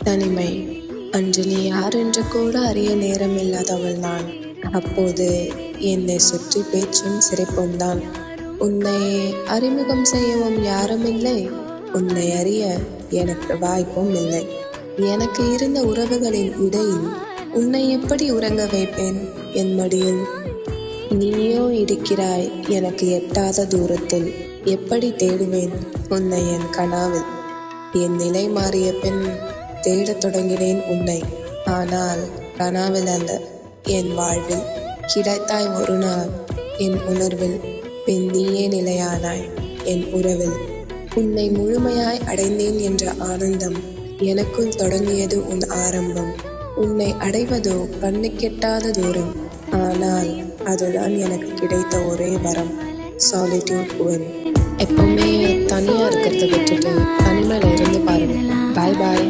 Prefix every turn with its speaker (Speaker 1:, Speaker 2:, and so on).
Speaker 1: தனிமை. அன்று நீ யார் என்று கூட அறிய நேரம் இல்லாதவள் நான். அப்போது என்னை சுற்றி பேச்சும் சிரிப்பும் தான். உன்னை அறிமுகம் செய்யவும் யாரும் இல்லை, உன்னை அறிய எனக்கு வாய்ப்பும் இல்லை. எனக்கு இருந்த உறவுகளின் இடையில் உன்னை எப்படி உறங்க வைப்பேன் என் மடியில்? நீயோ இருக்கிறாய் எனக்கு எட்டாத தூரத்தில். எப்படி தேடுவேன் உன்னை என் கனாவில்? என் நிலை மாறிய பின் தேடத் தொடங்கினேன் உன்னை. ஆனால் கனாவில் அல்ல, என் வாழ்வில். கிடைத்தாய் ஒரு நாள் என் உணர்வில், பின் நீயே நிலையானாய் என் உறவில். உன்னை முழுமையாய் அடைந்தேன் என்ற ஆனந்தம், எனக்குள் தொடங்கியது உன் ஆரம்பம். உன்னை அடைவதோ கண்ணுக்கெட்டாத தூரம், ஆனால் அதுதான் எனக்கு கிடைத்த ஒரே வரம். சாலிட்யூட் குவன். எப்பவுமே தனியாக இருக்கிறத விட்டுட்டு தனிமையில் இருந்து பாருங்க. பாய் பாய்.